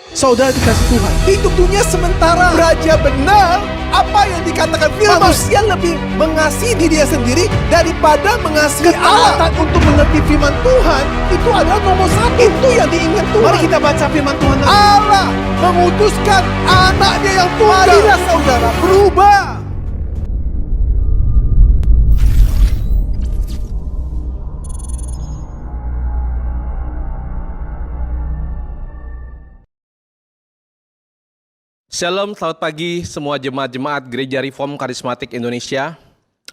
Saudara dikasih Tuhan, hidup dunia sementara. Raja benar, apa yang dikatakan firman, manusia lebih mengasihi dirinya sendiri daripada mengasihi Allah. Ketaatan untuk mengerti firman Tuhan itu adalah nomor satu. Itu yang diinginkan Tuhan. Mari kita baca firman Tuhan. Allah memutuskan anaknya yang tunggal. Marilah saudara berubah. Shalom, selamat pagi semua jemaat-jemaat Gereja Reform Karismatik Indonesia.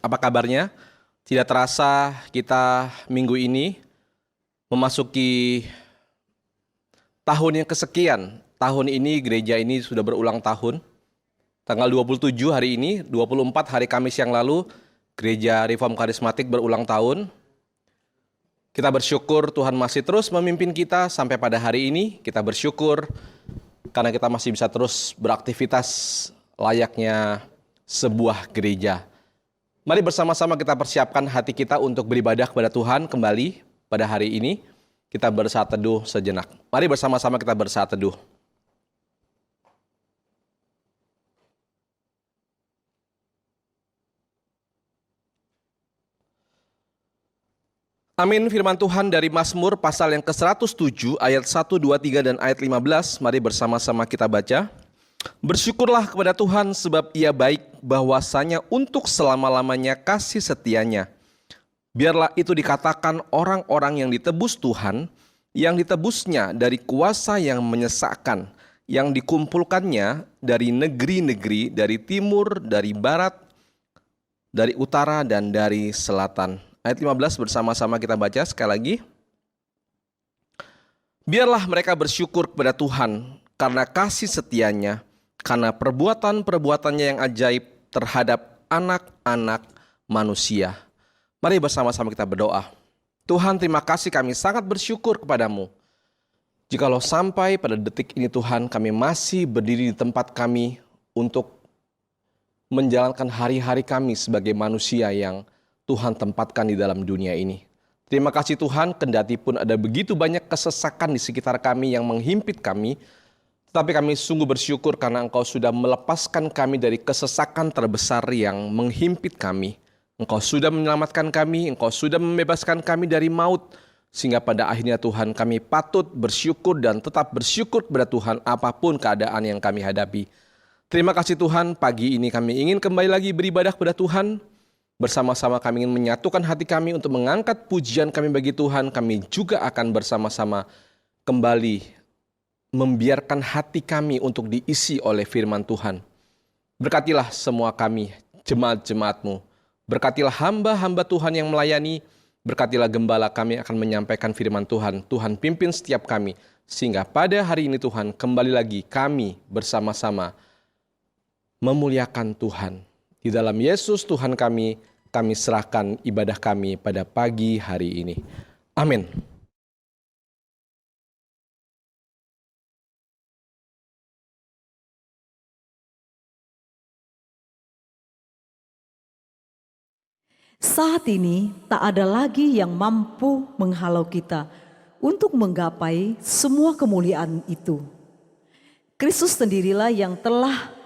Apa kabarnya? Tidak terasa kita minggu ini memasuki tahun yang kesekian. Tahun ini gereja ini sudah berulang tahun. Tanggal 27 hari ini, 24 hari Kamis yang lalu, Gereja Reform Karismatik berulang tahun. Kita bersyukur Tuhan masih terus memimpin kita sampai pada hari ini. Kita bersyukur karena kita masih bisa terus beraktivitas layaknya sebuah gereja. Mari bersama-sama kita persiapkan hati kita untuk beribadah kepada Tuhan kembali pada hari ini. Kita bersaat teduh sejenak. Mari bersama-sama kita bersaat teduh. Amin. Firman Tuhan dari Mazmur pasal yang ke-107 ayat 1, 2, 3 dan ayat 15. Mari bersama-sama kita baca. Bersyukurlah kepada Tuhan sebab Ia baik, bahwasanya untuk selama-lamanya kasih setianya. Biarlah itu dikatakan orang-orang yang ditebus Tuhan, yang ditebusnya dari kuasa yang menyesakkan, yang dikumpulkannya dari negeri-negeri, dari timur, dari barat, dari utara dan dari selatan. Ayat 15 bersama-sama kita baca sekali lagi. Biarlah mereka bersyukur kepada Tuhan karena kasih setianya, karena perbuatan-perbuatannya yang ajaib terhadap anak-anak manusia. Mari bersama-sama kita berdoa. Tuhan, terima kasih, kami sangat bersyukur kepadamu. Jikalau sampai pada detik ini Tuhan, kami masih berdiri di tempat kami untuk menjalankan hari-hari kami sebagai manusia yang Tuhan tempatkan di dalam dunia ini. Terima kasih Tuhan, kendati pun ada begitu banyak kesesakan di sekitar kami yang menghimpit kami, tetapi kami sungguh bersyukur karena Engkau sudah melepaskan kami dari kesesakan terbesar yang menghimpit kami. Engkau sudah menyelamatkan kami, Engkau sudah membebaskan kami dari maut, sehingga pada akhirnya Tuhan kami patut bersyukur dan tetap bersyukur kepada Tuhan apapun keadaan yang kami hadapi. Terima kasih Tuhan, pagi ini kami ingin kembali lagi beribadah kepada Tuhan. Bersama-sama kami ingin menyatukan hati kami untuk mengangkat pujian kami bagi Tuhan. Kami juga akan bersama-sama kembali membiarkan hati kami untuk diisi oleh firman Tuhan. Berkatilah semua kami, jemaat-jemaat-Mu. Berkatilah hamba-hamba Tuhan yang melayani. Berkatilah gembala kami akan menyampaikan firman Tuhan. Tuhan pimpin setiap kami. Sehingga pada hari ini Tuhan kembali lagi kami bersama-sama memuliakan Tuhan. Di dalam Yesus Tuhan kami serahkan ibadah kami pada pagi hari ini. Amin. Saat ini tak ada lagi yang mampu menghalau kita untuk menggapai semua kemuliaan itu. Kristus sendirilah yang telah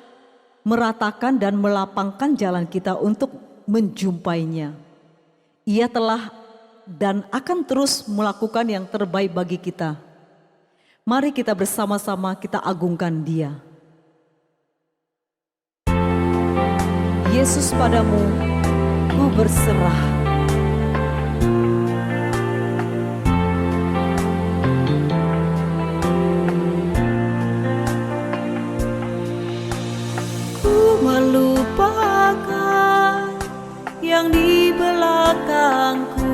meratakan dan melapangkan jalan kita untuk menjumpainya. Ia telah dan akan terus melakukan yang terbaik bagi kita. Mari kita bersama-sama kita agungkan Dia. Yesus, padamu ku berserah. Melupakan yang di belakangku,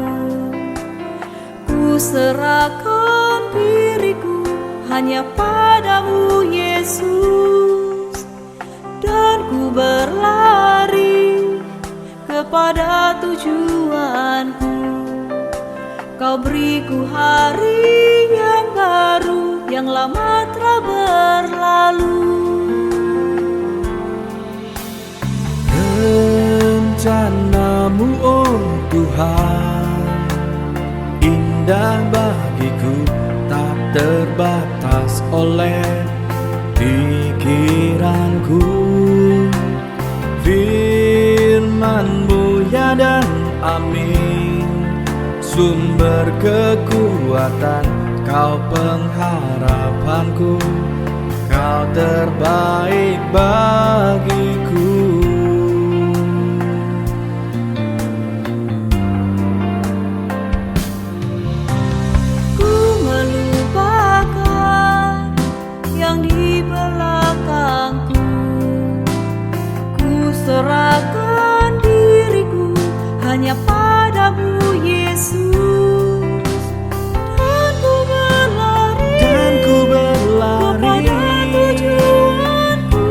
ku serahkan diriku hanya padamu Yesus, dan ku berlari kepada tujuanku. Kau beriku hari yang baru, yang lama telah berlalu. Rencana-Mu, oh Tuhan, indah bagiku, tak terbatas oleh pikiranku. Firman-Mu ya dan amin, sumber kekuatan, Kau pengharapanku, Kau terbaik bagiku. Ku melupakan yang di belakangku, ku serahkan diriku hanya padamu Yesus, dan ku berlari kepada tujuanku.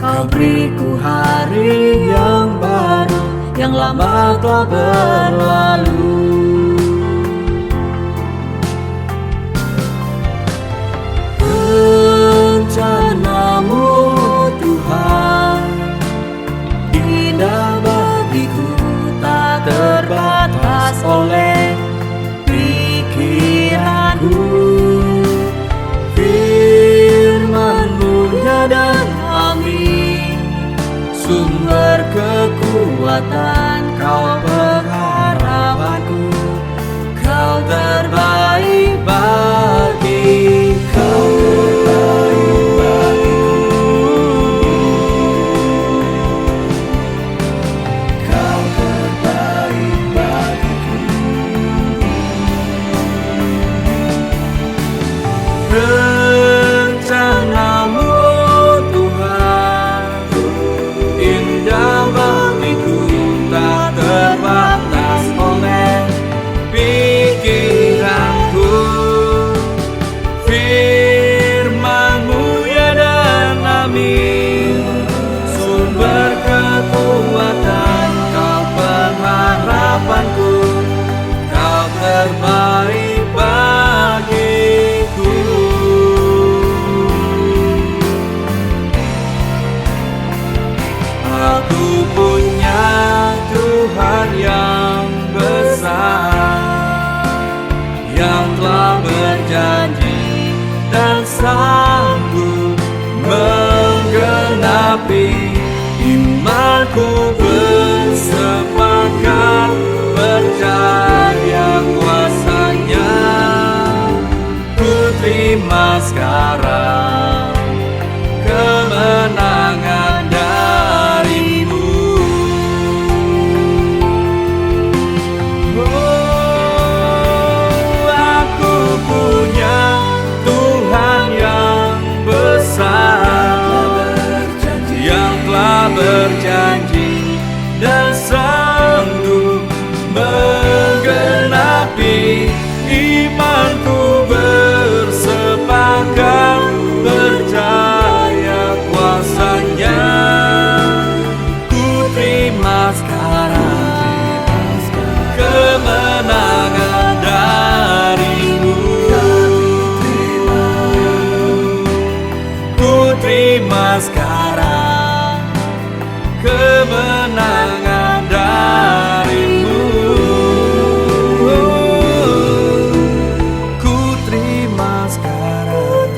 Kau beriku hari yang baru, yang lama telah berlalu. Rencana-Mu Tuhan, indah bagiku, tak terbatas oleh pikiranku. Firman-Mu ya dan amin, sumber kekuatan, Kau pengharapanku, Kau terbaik bagiku. Kau terbaik bagiku. Rencana-Mu Tuhan, indah bagiku, tak terbatas oleh pikiranku. Firman-Mu ya dan amin, sumber kekuatan, Kau pengharapanku, Kau terbaik bagiku. Aku punya Tuhan yang besar, yang telah berjanji dan sanggup menggenapi. Imanku bersepakat, percaya kuasa-Nya. Ku terima sekarang kemenangan dari-Mu. Oh, aku punya Tuhan yang besar, yang telah berjanji dan sanggup menggenapi. Imanku bersepakat, percaya kuasa-Nya. Ku terima sekarang kemenangan dari-Mu. Ku terima sekarang kemenangan dari-Mu. Ku terima sekarang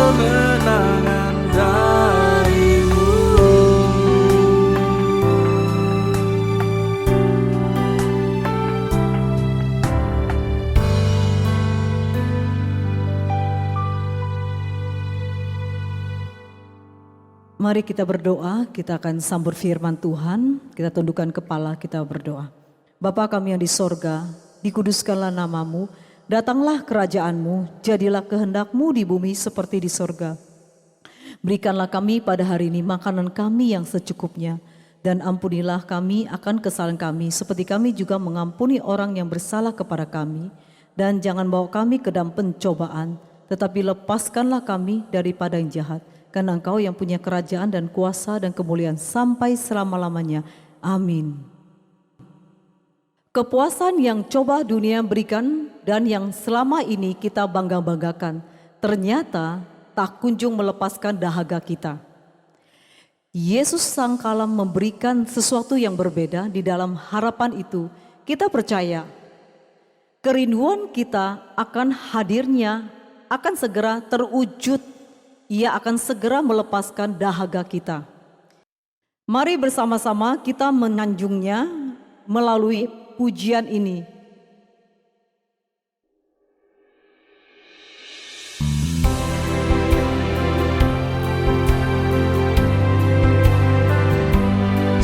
kemenangan dari-Mu. Mari kita berdoa, kita akan sambut firman Tuhan, kita tundukkan kepala, kita berdoa. Bapa kami yang di sorga, dikuduskanlah nama-Mu, datanglah kerajaan-Mu, jadilah kehendak-Mu di bumi seperti di sorga. Berikanlah kami pada hari ini makanan kami yang secukupnya, dan ampunilah kami akan kesalahan kami, seperti kami juga mengampuni orang yang bersalah kepada kami. Dan jangan bawa kami ke dalam pencobaan, tetapi lepaskanlah kami daripada yang jahat. Karena Engkau yang punya kerajaan dan kuasa dan kemuliaan sampai selama-lamanya. Amin. Kepuasan yang coba dunia berikan dan yang selama ini kita bangga-banggakan, ternyata tak kunjung melepaskan dahaga kita. Yesus sangkala memberikan sesuatu yang berbeda. Di dalam harapan itu kita percaya kerinduan kita akan hadirnya akan segera terwujud. Ia akan segera melepaskan dahaga kita. Mari bersama-sama kita menyanjungnya melalui pujian ini.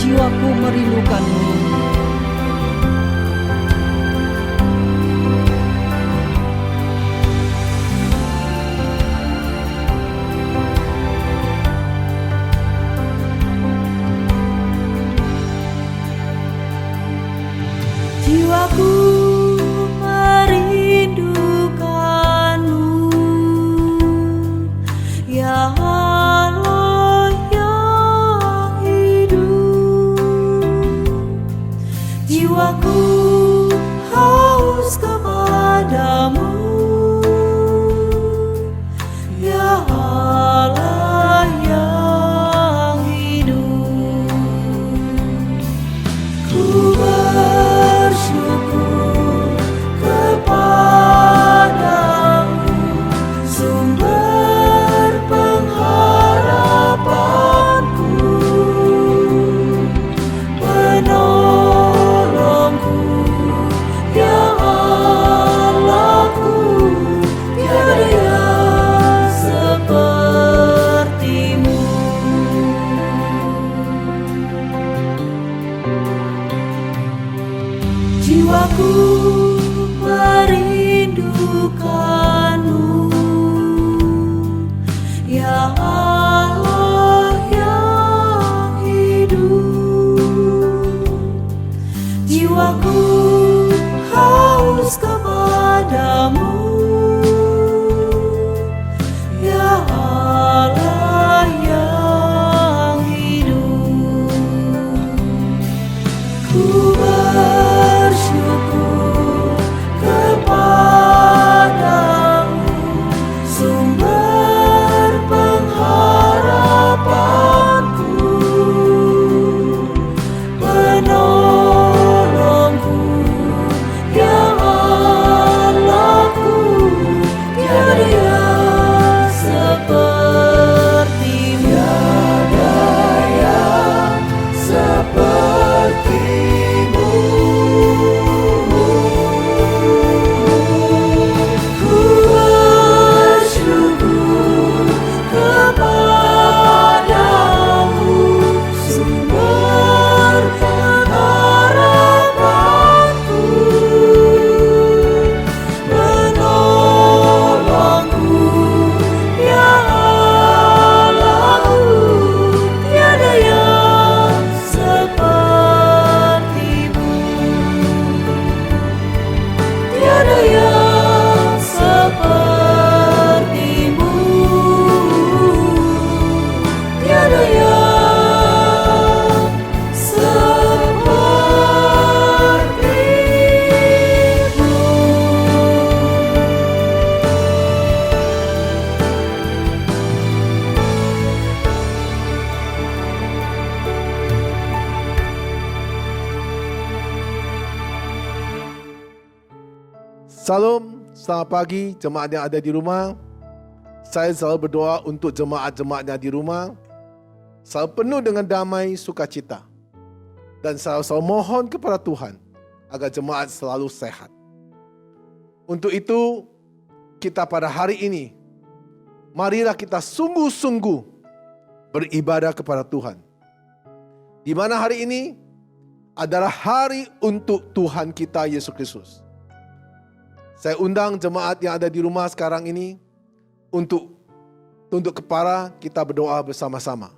Jiwaku merindukanmu. Jiwaku merindukanmu, ya Allah yang hidup. Jiwaku haus kepadamu, ya Allah yang hidup. Ku bersyukur kepadamu, sumber pengharapanku, penolongku, ya Allahku, tiada yang sepertimu. Jiwaku merindukanmu, ya Allah yang hidup. Jiwaku haus kepadamu, ya Allah yang hidup. Ku bersyukur kepadamu, sumber pengharapanku, penolongku, ya Allahku, tiada yang sepertimu. Tiada yang sepertimu. Ku bersyukur kepadamu, sumber pengharapanku, penolongku, ya Allahku, tiada yang sepertimu. Tiada yang sepertimu. Tiada yang Salam, selamat pagi jemaat yang ada di rumah. Saya selalu berdoa untuk jemaat-jemaat yang di rumah selalu penuh dengan damai sukacita. Dan saya selalu mohon kepada Tuhan agar jemaat selalu sehat. Untuk itu, kita pada hari ini, marilah kita sungguh-sungguh beribadah kepada Tuhan. Di mana hari ini adalah hari untuk Tuhan kita Yesus Kristus. Saya undang jemaat yang ada di rumah sekarang ini untuk tunduk kepala, kita berdoa bersama-sama.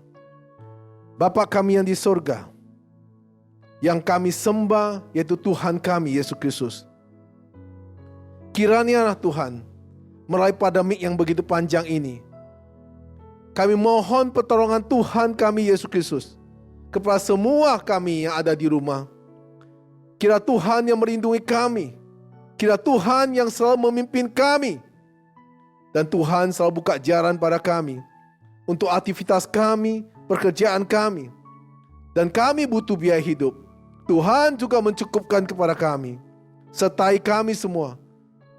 Bapa kami yang di surga, yang kami sembah yaitu Tuhan kami Yesus Kristus. Kiranya Tuhan, melalui pandemik yang begitu panjang ini, kami mohon pertolongan Tuhan kami Yesus Kristus kepada semua kami yang ada di rumah. Kira Tuhan yang melindungi kami, kira Tuhan yang selalu memimpin kami, dan Tuhan selalu buka jalan pada kami untuk aktivitas kami, pekerjaan kami. Dan kami butuh biaya hidup. Tuhan juga mencukupkan kepada kami. Sertai kami semua.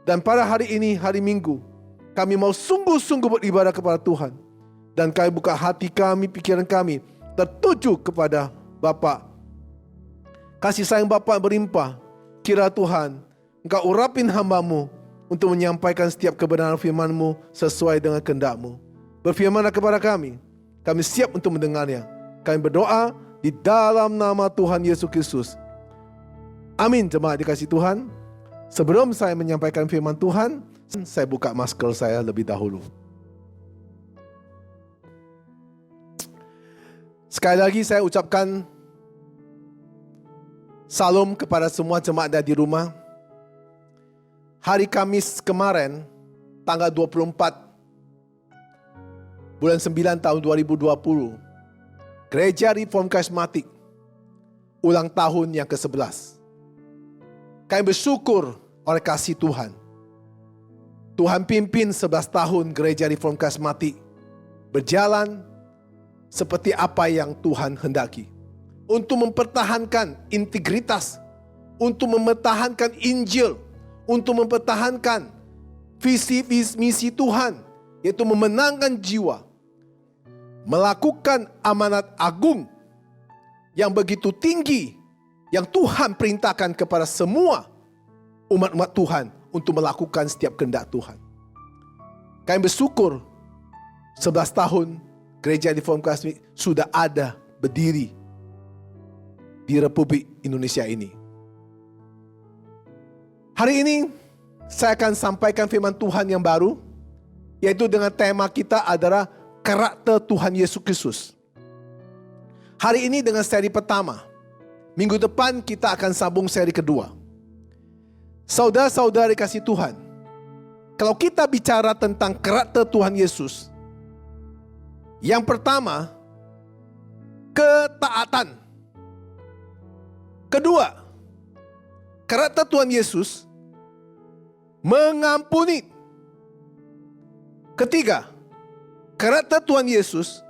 Dan pada hari ini, hari Minggu, Kami mau sungguh-sungguh beribadah kepada Tuhan. Dan kami buka hati kami, pikiran kami tertuju kepada Bapa. Kasih sayang Bapa berlimpah. Kira Tuhan, Engkau urapin hamba-Mu untuk menyampaikan setiap kebenaran firman-Mu sesuai dengan kehendak-Mu. Berfirmanlah kepada kami. Kami siap untuk mendengarnya. Kami berdoa di dalam nama Tuhan Yesus Kristus. Amin, jemaat dikasihi Tuhan. Sebelum saya menyampaikan firman Tuhan, saya buka masker saya lebih dahulu. Sekali lagi saya ucapkan salam kepada semua jemaat di rumah. Hari Kamis kemarin, tanggal 24 bulan 9 tahun 2020, Gereja Reform Karismatik ulang tahun yang ke-11. Kami bersyukur oleh kasih Tuhan. Tuhan pimpin 11 tahun Gereja Reform Karismatik berjalan seperti apa yang Tuhan hendaki. Untuk mempertahankan integritas, untuk mempertahankan Injil, untuk mempertahankan visi misi Tuhan, yaitu memenangkan jiwa, melakukan amanat agung yang begitu tinggi yang Tuhan perintahkan kepada semua umat-umat Tuhan untuk melakukan setiap kehendak Tuhan. Kami bersyukur 11 tahun Gereja Reform Karismatik sudah ada berdiri di Republik Indonesia ini. Hari ini saya akan sampaikan firman Tuhan yang baru, yaitu dengan tema kita adalah karakter Tuhan Yesus Kristus. Hari ini dengan seri pertama. Minggu depan kita akan sambung seri kedua. Saudara-saudari kasih Tuhan, kalau kita bicara tentang karakter Tuhan Yesus, yang pertama, ketaatan. Kedua, karakter Tuhan Yesus mengampuni. Ketiga, karakter Tuhan Yesus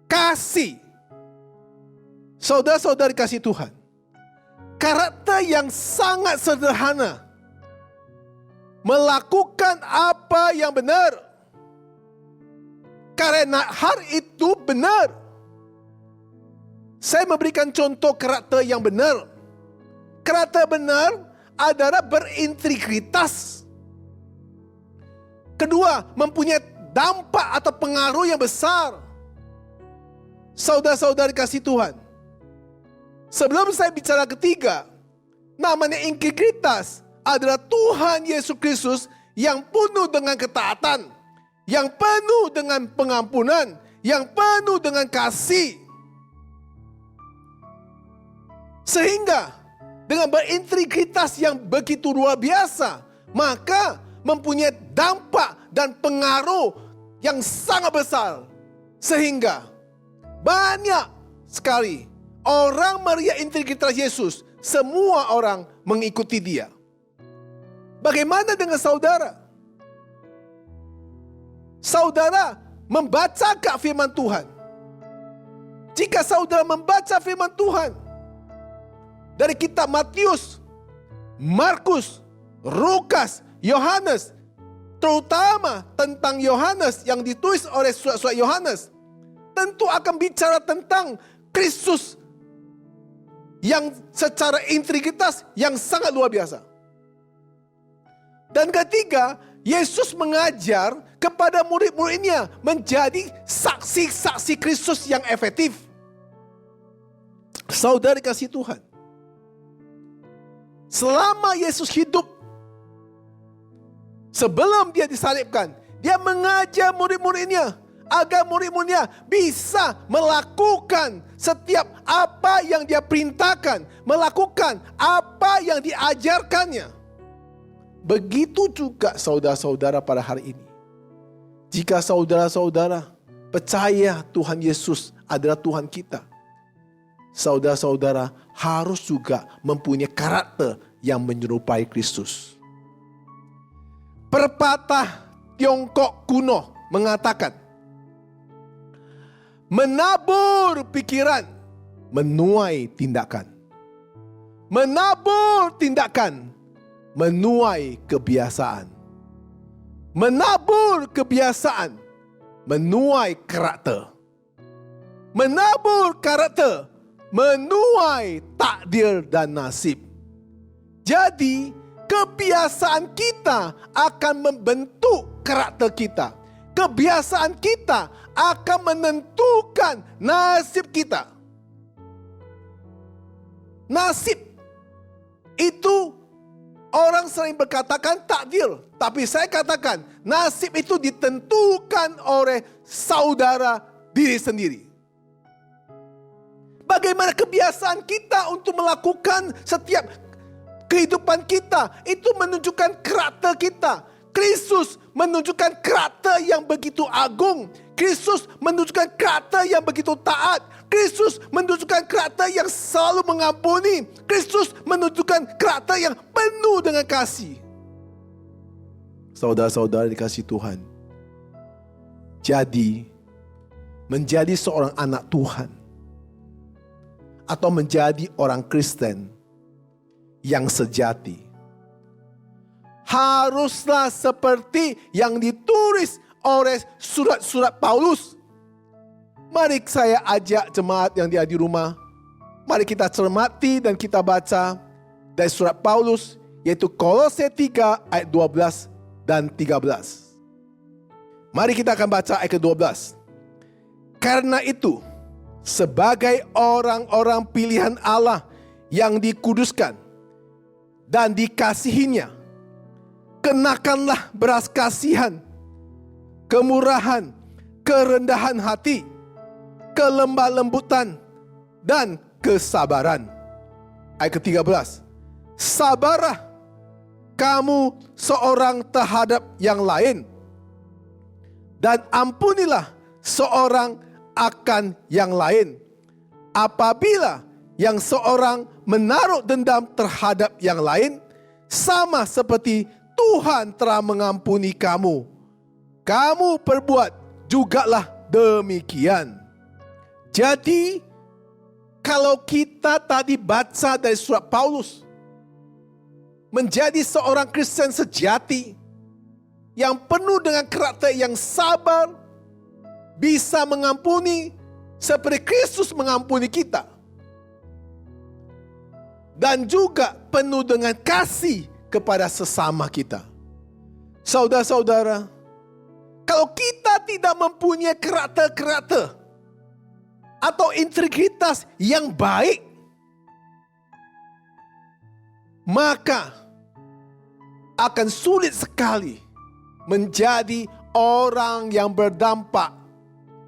kasih. Saudara-saudari kasih Tuhan, karakter yang sangat sederhana, melakukan apa yang benar karena hal itu benar. Saya memberikan contoh karakter yang benar. Karakter benar adalah berintegritas. Kedua, mempunyai dampak atau pengaruh yang besar. Saudara-saudari kasih Tuhan, sebelum saya bicara ketiga, namanya integritas adalah Tuhan Yesus Kristus yang penuh dengan ketaatan, yang penuh dengan pengampunan, yang penuh dengan kasih. Sehingga dengan berintegritas yang begitu luar biasa, maka mempunyai dampak dan pengaruh yang sangat besar. Sehingga banyak sekali orang melihat integritas Yesus, semua orang mengikuti dia. Bagaimana dengan saudara? Saudara membaca firman Tuhan. Jika saudara membaca firman Tuhan dari kitab Matius, Markus, Lukas, Yohanes, terutama tentang Yohanes yang ditulis oleh surat-surat Yohanes, tentu akan bicara tentang Kristus yang secara integritas yang sangat luar biasa. Dan ketiga, Yesus mengajar kepada murid-muridnya menjadi saksi-saksi Kristus yang efektif. Saudara kasih Tuhan, selama Yesus hidup, sebelum dia disalibkan, dia mengajar murid-muridnya agar murid-muridnya bisa melakukan setiap apa yang dia perintahkan, melakukan apa yang diajarkannya. Begitu juga saudara-saudara pada hari ini. Jika saudara-saudara percaya Tuhan Yesus adalah Tuhan kita, saudara-saudara harus juga mempunyai karakter yang menyerupai Kristus. Pepatah Tiongkok kuno mengatakan, menabur pikiran, menuai tindakan. Menabur tindakan, menuai kebiasaan. Menabur kebiasaan menuai karakter. Menabur karakter menuai takdir dan nasib. Jadi, kebiasaan kita akan membentuk karakter kita. Kebiasaan kita akan menentukan nasib kita. Nasib itu orang sering berkatakan takdir, tapi saya katakan nasib itu ditentukan oleh saudara diri sendiri. Bagaimana kebiasaan kita untuk melakukan setiap kehidupan kita, itu menunjukkan karakter kita. Kristus menunjukkan karakter yang begitu agung. Kristus menunjukkan karakter yang begitu taat. Kristus menunjukkan karakter yang selalu mengampuni. Kristus menunjukkan karakter yang penuh dengan kasih. Saudara-saudara dikasihi Tuhan. Jadi, menjadi seorang anak Tuhan atau menjadi orang Kristen yang sejati haruslah seperti yang ditulis oleh surat-surat Paulus. Mari saya ajak jemaat yang di rumah, mari kita cermati dan kita baca dari surat Paulus, yaitu Kolose 3 ayat 12 dan 13. Mari kita akan baca ayat ke-12. Karena itu, sebagai orang-orang pilihan Allah yang dikuduskan dan dikasihinya, kenakanlah belas kasihan, kemurahan, kerendahan hati, kelemah lembutan, dan kesabaran. Ayat ke-13. Sabarlah kamu seorang terhadap yang lain, dan ampunilah seorang akan yang lain. Apabila yang seorang menaruh dendam terhadap yang lain, sama seperti Tuhan telah mengampuni kamu, kamu perbuat jugalah demikian. Jadi, kalau kita tadi baca dari surat Paulus, menjadi seorang Kristen sejati yang penuh dengan karakter yang sabar, bisa mengampuni seperti Kristus mengampuni kita, dan juga penuh dengan kasih kepada sesama kita. Saudara-saudara, kalau kita tidak mempunyai karakter-karakter atau integritas yang baik, maka akan sulit sekali menjadi orang yang berdampak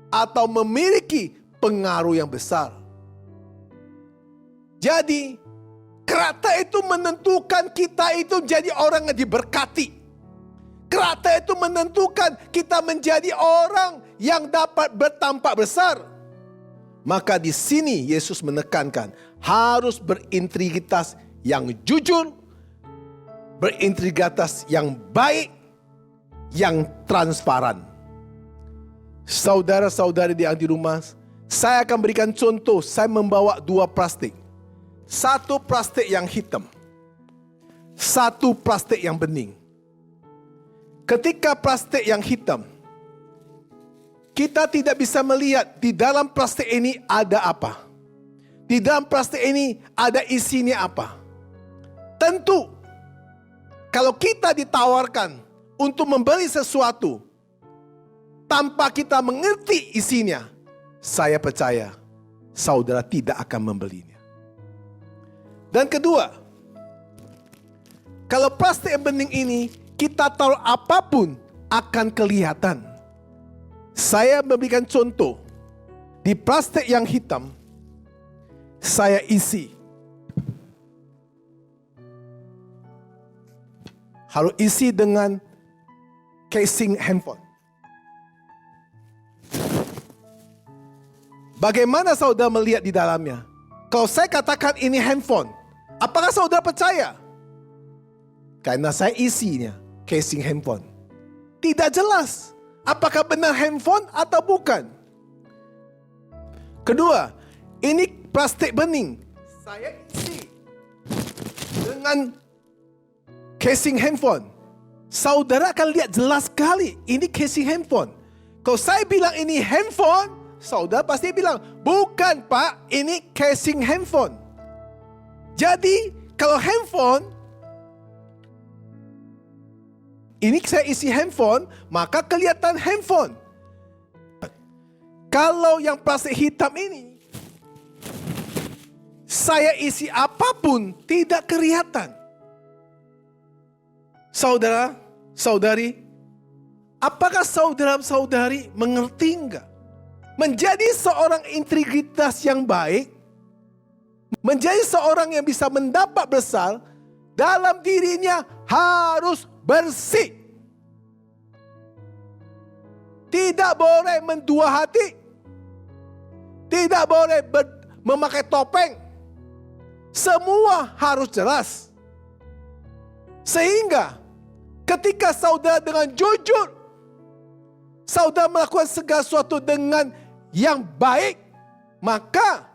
atau memiliki pengaruh yang besar. Jadi, karakter itu menentukan kita itu menjadi orang yang diberkati. Karakter itu menentukan kita menjadi orang yang dapat bertampak besar. Maka di sini Yesus menekankan harus berintegritas yang jujur, berintegritas yang baik, yang transparan. Saudara-saudari di rumah, saya akan berikan contoh. Saya membawa 2 plastik. 1 plastik yang hitam, 1 plastik yang bening. Ketika plastik yang hitam, kita tidak bisa melihat di dalam plastik ini ada apa. Di dalam plastik ini ada isinya apa. Tentu, kalau kita ditawarkan untuk membeli sesuatu tanpa kita mengerti isinya, saya percaya saudara tidak akan membelinya. Dan kedua, kalau plastik yang bening ini kita taruh apapun akan kelihatan. Saya memberikan contoh. Di plastik yang hitam, saya isi. Harus isi dengan casing handphone. Bagaimana saudara melihat di dalamnya? Kalau saya katakan ini handphone, apakah saudara percaya? Karena saya isinya casing handphone. Tidak jelas apakah benar handphone atau bukan. Kedua, ini plastik bening. Saya isi dengan casing handphone. saudara akan lihat jelas sekali ini casing handphone. Kalau saya bilang ini handphone, saudara pasti bilang, bukan Pak, ini casing handphone. Jadi kalau handphone, ini saya isi handphone, maka kelihatan handphone. Kalau yang plastik hitam ini, saya isi apapun tidak kelihatan. Saudara, saudari, apakah saudara-saudari mengerti enggak? Menjadi seorang integritas yang baik, menjadi seorang yang bisa mendapat besar, dalam dirinya harus bersih. Tidak boleh mendua hati. Tidak boleh memakai topeng. Semua harus jelas. Sehingga ketika saudara dengan jujur, saudara melakukan segala sesuatu dengan yang baik, maka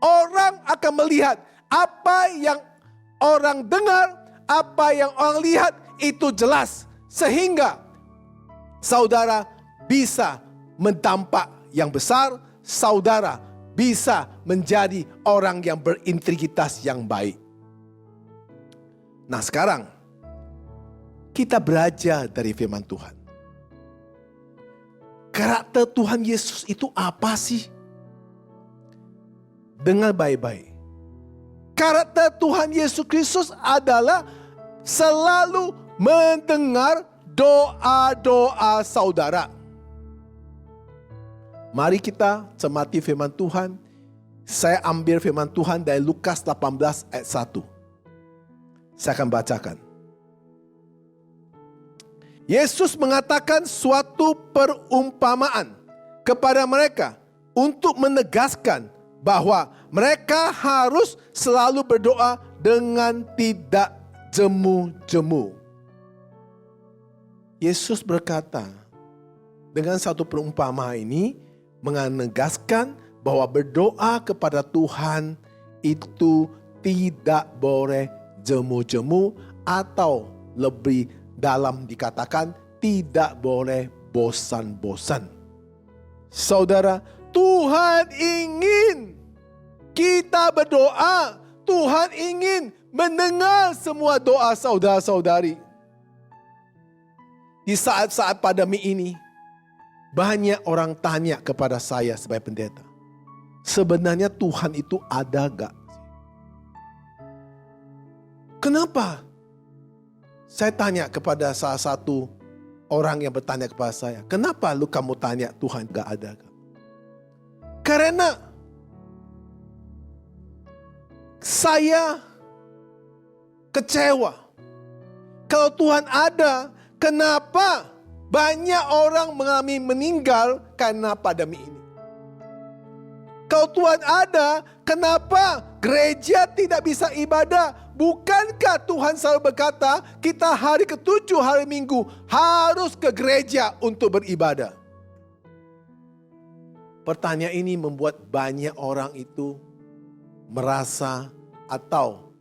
orang akan melihat apa yang orang dengar, apa yang orang lihat itu jelas. Sehingga saudara bisa mendampak yang besar, saudara bisa menjadi orang yang berintegritas yang baik. Nah sekarang, kita belajar dari firman Tuhan. Karakter Tuhan Yesus itu apa sih? Dengar baik-baik. Karakter Tuhan Yesus Kristus adalah selalu mendengar doa-doa saudara. Mari kita cermati firman Tuhan. Saya ambil firman Tuhan dari Lukas 18 ayat 1. Saya akan bacakan. Yesus mengatakan suatu perumpamaan kepada mereka untuk menegaskan bahwa mereka harus selalu berdoa dengan tidak jemu-jemu. Yesus berkata dengan satu perumpamaan ini menegaskan bahwa berdoa kepada Tuhan itu tidak boleh jemu-jemu, atau lebih dalam dikatakan tidak boleh bosan-bosan. Saudara, Tuhan ingin kita berdoa. Tuhan ingin mendengar semua doa saudara-saudari. Di saat-saat pandemi ini, banyak orang tanya kepada saya sebagai pendeta, sebenarnya Tuhan itu ada gak? Kenapa? Saya tanya kepada salah satu orang yang bertanya kepada saya, kenapa lu kamu tanya Tuhan gak ada gak? Karena saya kecewa. Kalau Tuhan ada, kenapa banyak orang mengalami meninggal karena pandemi ini? Kalau Tuhan ada, kenapa gereja tidak bisa ibadah? Bukankah Tuhan selalu berkata, kita hari ke-7 hari Minggu harus ke gereja untuk beribadah? Pertanyaan ini membuat banyak orang itu merasa atau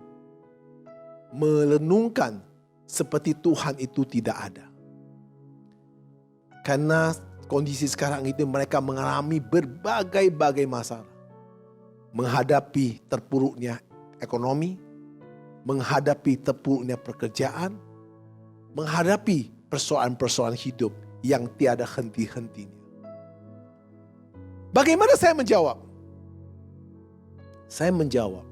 merenungkan seperti Tuhan itu tidak ada. Karena kondisi sekarang itu mereka mengalami berbagai-bagai masalah. Menghadapi terpuruknya ekonomi, menghadapi terpuruknya pekerjaan, menghadapi persoalan-persoalan hidup yang tiada henti-hentinya. Bagaimana saya menjawab? Saya menjawab,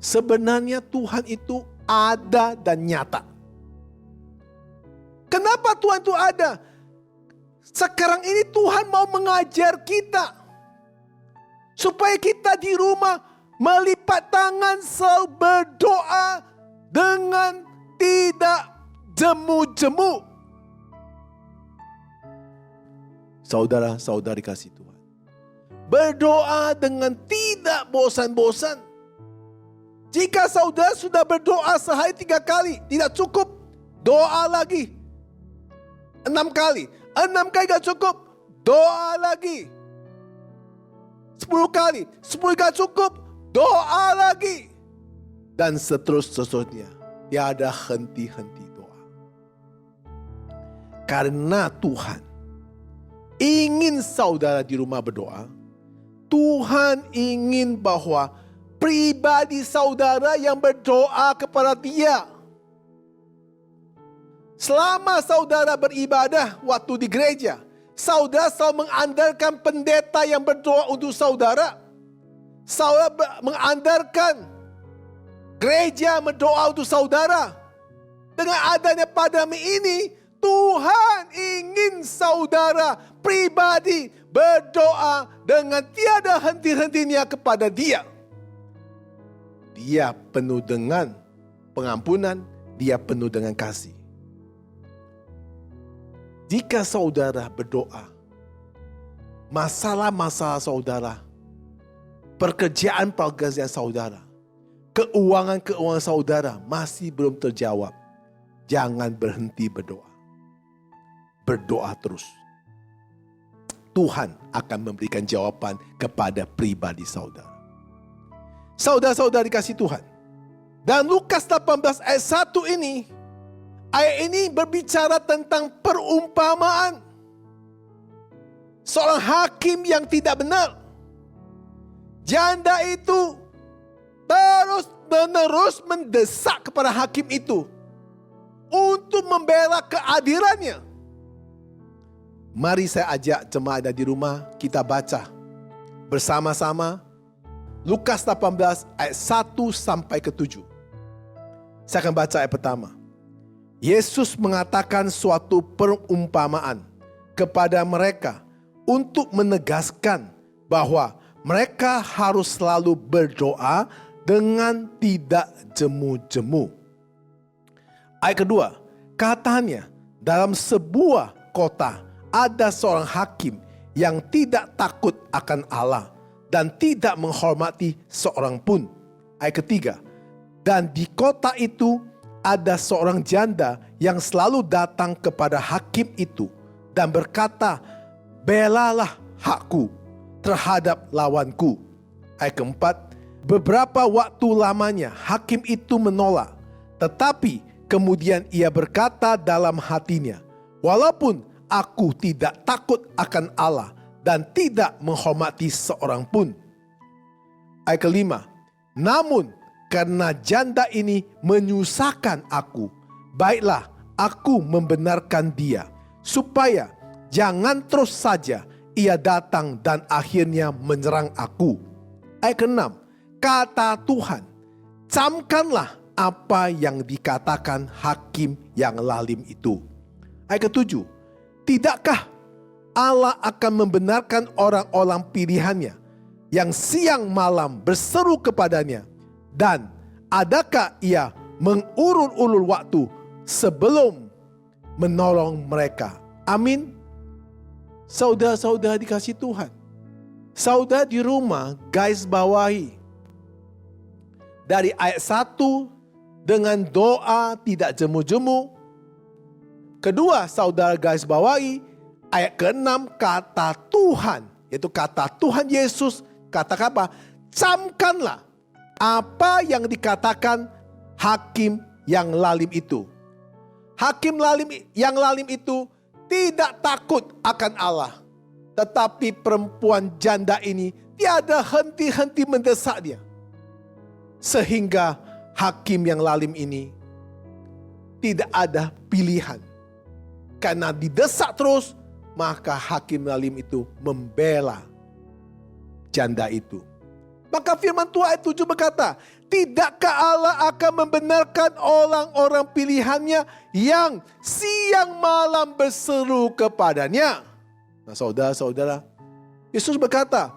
sebenarnya Tuhan itu ada dan nyata. Kenapa Tuhan itu ada? Sekarang ini Tuhan mau mengajar kita. Supaya kita di rumah melipat tangan selalu berdoa dengan tidak jemu-jemu. Saudara-saudari kasih Tuhan. Berdoa dengan tidak bosan-bosan. Jika saudara sudah berdoa sehari 3 kali, tidak cukup, doa lagi 6 kali. 6 kali gak cukup, doa lagi 10 kali. 10 kali cukup, doa lagi. Dan seterusnya. Tiada henti-henti doa. Karena Tuhan ingin saudara di rumah berdoa, Tuhan ingin bahwa pribadi saudara yang berdoa kepada Dia. Selama saudara beribadah waktu di gereja, saudara selalu mengandalkan pendeta yang berdoa untuk saudara. Saudara mengandalkan gereja berdoa untuk saudara. Dengan adanya pandemi ini, Tuhan ingin saudara pribadi berdoa dengan tiada henti-hentinya kepada Dia. Dia penuh dengan pengampunan, Dia penuh dengan kasih. Jika saudara berdoa, masalah-masalah saudara, pekerjaan saudara, keuangan saudara masih belum terjawab, jangan berhenti berdoa. Berdoa terus. Tuhan akan memberikan jawaban kepada pribadi saudara. Saudara-saudari kasih Tuhan. Dan Lukas 18 ayat 1 ini, ayat ini berbicara tentang perumpamaan. Seorang hakim yang tidak benar. Janda itu terus-menerus mendesak kepada hakim itu untuk membela keadilannya. Mari saya ajak jemaat ada di rumah, kita baca bersama-sama Lukas 18 ayat 1 sampai ke 7. Saya akan baca ayat pertama. Yesus mengatakan suatu perumpamaan kepada mereka untuk menegaskan bahwa mereka harus selalu berdoa dengan tidak jemu-jemu. Ayat kedua, katanya dalam sebuah kota ada seorang hakim yang tidak takut akan Allah dan tidak menghormati seorang pun. Ayat ketiga, dan di kota itu ada seorang janda yang selalu datang kepada hakim itu dan berkata, belalah hakku terhadap lawanku. Ayat keempat, beberapa waktu lamanya hakim itu menolak, tetapi kemudian ia berkata dalam hatinya, walaupun aku tidak takut akan Allah dan tidak menghormati seorang pun. Ayat kelima, namun karena janda ini menyusahkan aku, baiklah aku membenarkan dia, supaya jangan terus saja ia datang dan akhirnya menyerang aku. Ayat keenam, kata Tuhan, camkanlah apa yang dikatakan hakim yang lalim itu. Ayat ketujuh, tidakkah Allah akan membenarkan orang-orang pilihannya yang siang malam berseru kepadanya, dan adakah ia mengulur-ulur waktu sebelum menolong mereka? Amin. Saudara-saudara dikasih Tuhan, saudara di rumah garis bawahi dari ayat 1 dengan doa tidak jemu-jemu. Kedua, saudara garis bawahi ayat ke-6 kata Tuhan, yaitu kata Tuhan Yesus, katakan apa? Camkanlah apa yang dikatakan hakim yang lalim itu. Hakim yang lalim itu tidak takut akan Allah. Tetapi perempuan janda ini tiada henti-henti mendesak dia. Sehingga hakim yang lalim ini tidak ada pilihan. Karena didesak terus, maka hakim lalim itu membela janda itu. Maka firman Tuhan ayat 7 berkata, tidakkah Allah akan membenarkan orang-orang pilihannya yang siang malam berseru kepadanya? Nah saudara-saudara, Yesus berkata,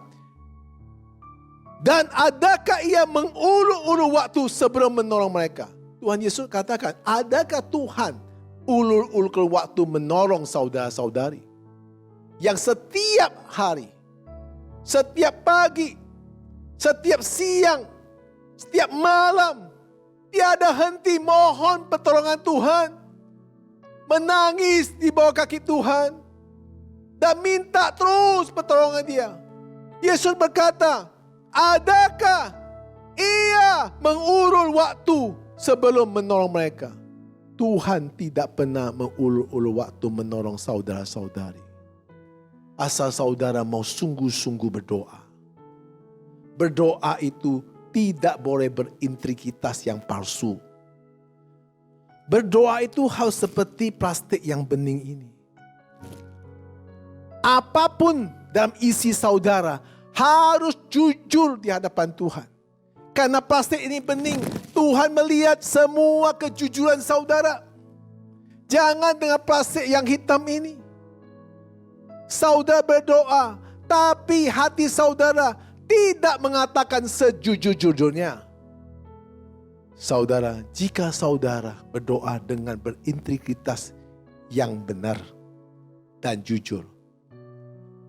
dan adakah ia mengulur-ulur waktu sebelum menolong mereka? Tuhan Yesus katakan, adakah Tuhan ulur-ulur waktu menolong saudara-saudari? Yang setiap hari, setiap pagi, setiap siang, setiap malam, tiada henti mohon pertolongan Tuhan, menangis di bawah kaki Tuhan, dan minta terus pertolongan Dia. Yesus berkata, adakah ia mengulur waktu sebelum menolong mereka? Tuhan tidak pernah mengulur-ulur waktu menolong saudara-saudari. Asal saudara mau sungguh-sungguh berdoa. Berdoa itu tidak boleh berintegritas yang palsu. Berdoa itu harus seperti plastik yang bening ini. Apapun dalam isi saudara harus jujur di hadapan Tuhan. Karena plastik ini bening, Tuhan melihat semua kejujuran saudara. Jangan dengan plastik yang hitam ini. Saudara berdoa, tapi hati saudara tidak mengatakan sejujur-jujurnya. Saudara, jika saudara berdoa dengan berintegritas yang benar dan jujur,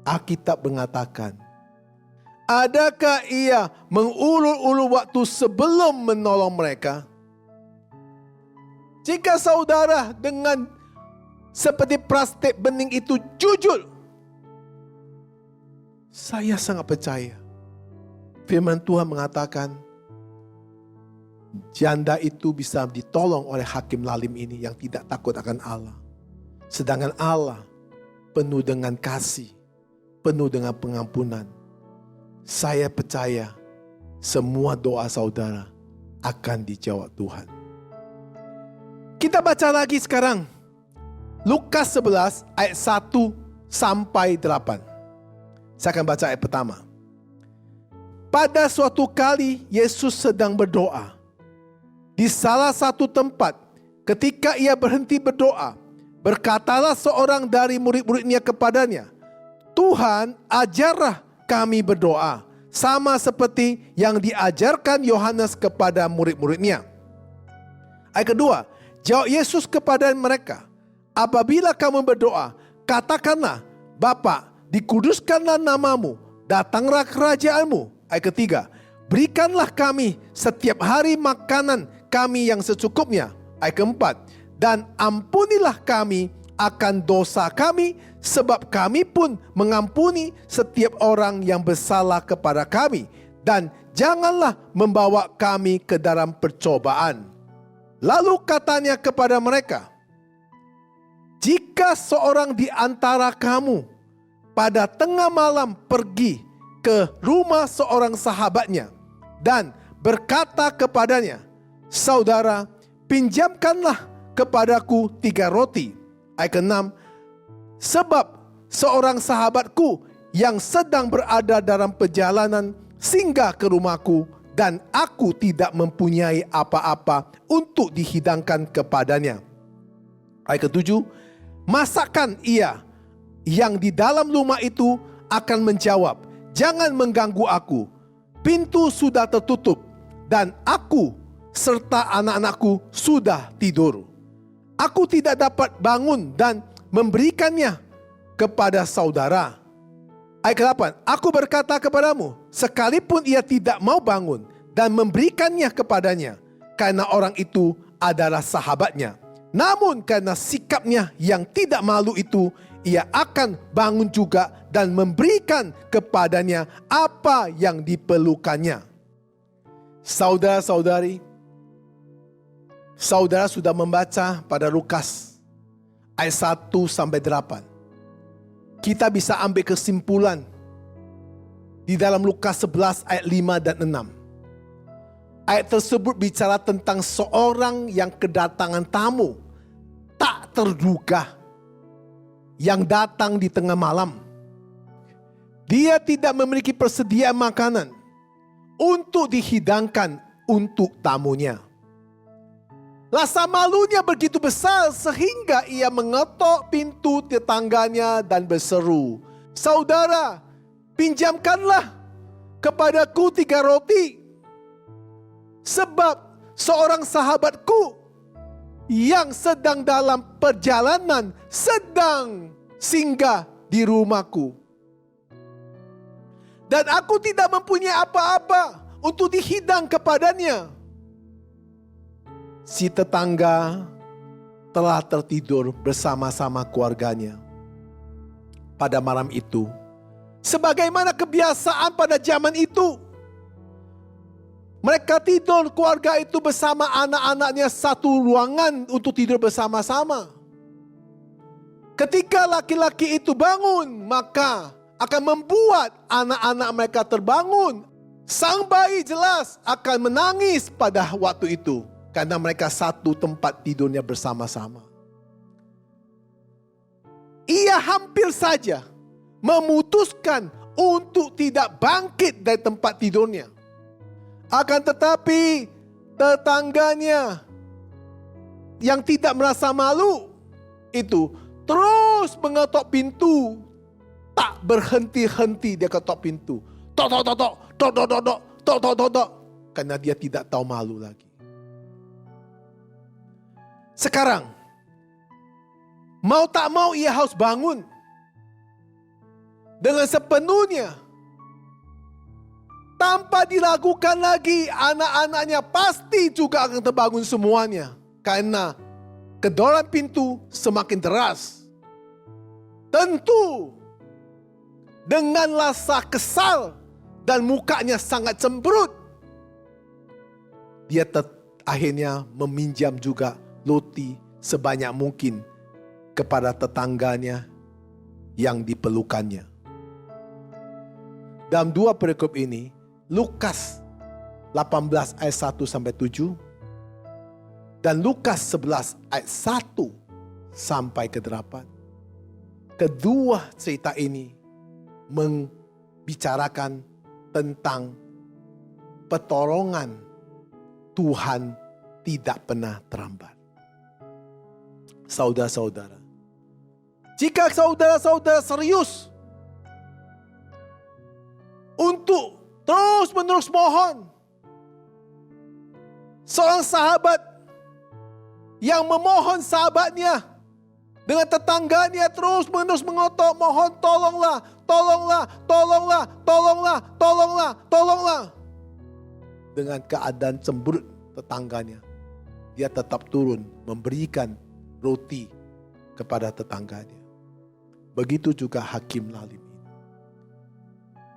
Alkitab mengatakan, adakah ia mengulur-ulur waktu sebelum menolong mereka? Jika saudara dengan seperti plastik bening itu jujur, saya sangat percaya firman Tuhan mengatakan janda itu bisa ditolong oleh hakim lalim ini yang tidak takut akan Allah. Sedangkan Allah penuh dengan kasih, penuh dengan pengampunan. Saya percaya semua doa saudara akan dijawab Tuhan. Kita baca lagi sekarang Lukas 11 ayat 1 sampai 8. Saya akan baca ayat pertama. Pada suatu kali Yesus sedang berdoa di salah satu tempat. Ketika ia berhenti berdoa, berkatalah seorang dari murid-muridnya kepadanya, Tuhan, ajarlah kami berdoa, sama seperti yang diajarkan Yohanes kepada murid-muridnya. Ayat kedua, jawab Yesus kepada mereka, apabila kamu berdoa, katakanlah, Bapa, dikuduskanlah namamu, datanglah kerajaanmu. Ayat ketiga, berikanlah kami setiap hari makanan kami yang secukupnya. Ayat keempat, dan ampunilah kami akan dosa kami, sebab kami pun mengampuni setiap orang yang bersalah kepada kami. Dan janganlah membawa kami ke dalam percobaan. Lalu katanya kepada mereka, jika seorang di antara kamu pada tengah malam pergi ke rumah seorang sahabatnya dan berkata kepadanya, saudara, pinjamkanlah kepadaku 3 roti. Ayat ke-6, sebab seorang sahabatku yang sedang berada dalam perjalanan singgah ke rumahku dan aku tidak mempunyai apa-apa untuk dihidangkan kepadanya. Ayat ke-7, masakan ia yang di dalam rumah itu akan menjawab, jangan mengganggu aku, pintu sudah tertutup dan aku serta anak-anakku sudah tidur. Aku tidak dapat bangun dan memberikannya kepada saudara. Ayat ke-8, aku berkata kepadamu, sekalipun ia tidak mau bangun dan memberikannya kepadanya, karena orang itu adalah sahabatnya. Namun karena sikapnya yang tidak malu itu, ia akan bangun juga dan memberikan kepadanya apa yang diperlukannya. Saudara-saudari, saudara sudah membaca pada Lukas ayat 1 sampai 8. Kita bisa ambil kesimpulan di dalam Lukas 11 ayat 5 dan 6. Ayat tersebut bicara tentang seorang yang kedatangan tamu tak terduga yang datang di tengah malam. Dia tidak memiliki persediaan makanan untuk dihidangkan untuk tamunya. Rasa malunya begitu besar sehingga ia mengetok pintu tetangganya dan berseru, saudara, pinjamkanlah kepadaku 3 roti. Sebab seorang sahabatku yang sedang dalam perjalanan sedang singgah di rumahku. Dan aku tidak mempunyai apa-apa untuk dihidang kepadanya. Si tetangga telah tertidur bersama-sama keluarganya pada malam itu. Sebagaimana kebiasaan pada zaman itu. Mereka tidur, keluarga itu bersama anak-anaknya satu ruangan untuk tidur bersama-sama. Ketika laki-laki itu bangun, maka akan membuat anak-anak mereka terbangun. Sang bayi jelas akan menangis pada waktu itu, karena mereka satu tempat tidurnya bersama-sama. Ia hampir saja memutuskan untuk tidak bangkit dari tempat tidurnya. Akan tetapi tetangganya yang tidak merasa malu itu terus mengetok pintu. Tak berhenti-henti dia ketok pintu. Tok tok tok tok tok tok tok tok tok tok tok tok. Karena dia tidak tahu malu lagi. Sekarang mau tak mau ia harus bangun dengan sepenuhnya. Tanpa diragukan lagi, anak-anaknya pasti juga akan terbangun semuanya. Karena kedoran pintu semakin deras. Tentu dengan rasa kesal dan mukanya sangat cemberut, dia akhirnya meminjam juga roti sebanyak mungkin kepada tetangganya yang diperlukannya. Dalam dua perikop ini, Lukas 18 ayat 1 sampai 7 dan Lukas 11 ayat 1 sampai ke 8. Kedua cerita ini membicarakan tentang pertolongan Tuhan tidak pernah terlambat. Saudara-saudara, jika saudara-saudara serius untuk terus-menerus mohon, seorang sahabat yang memohon sahabatnya dengan tetangganya terus-menerus mengotok, mohon tolonglah, tolonglah, tolonglah, tolonglah, tolonglah, tolonglah. Dengan keadaan cemberut tetangganya, dia tetap turun memberikan roti kepada tetangganya. Begitu juga Hakim Lalim.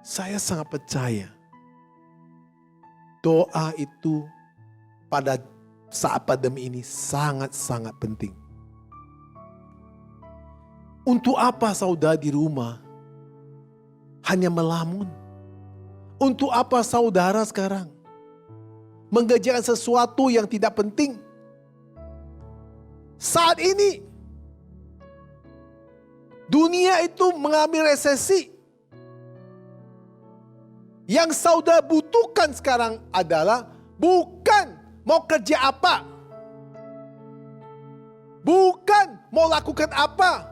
Saya sangat percaya doa itu pada saat pandemi ini sangat-sangat penting. Untuk apa saudara di rumah hanya melamun? Untuk apa saudara sekarang mengerjakan sesuatu yang tidak penting? Saat ini dunia itu mengalami resesi. Yang saudara butuhkan sekarang adalah bukan mau kerja apa, bukan mau lakukan apa,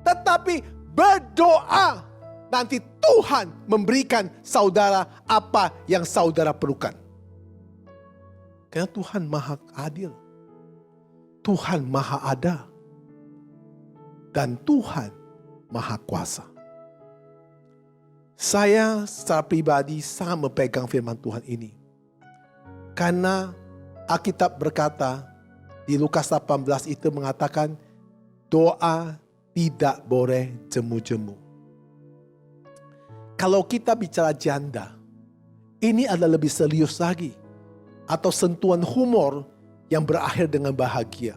tetapi berdoa. Nanti Tuhan memberikan saudara apa yang saudara perlukan. Karena Tuhan Maha Adil, Tuhan Maha Ada, dan Tuhan Maha Kuasa. Saya secara pribadi sangat memegang firman Tuhan ini. Karena Alkitab berkata di Lukas 18 itu mengatakan doa tidak boleh jemu-jemu. Kalau kita bicara janda, ini adalah lebih serius lagi. Atau sentuhan humor yang berakhir dengan bahagia.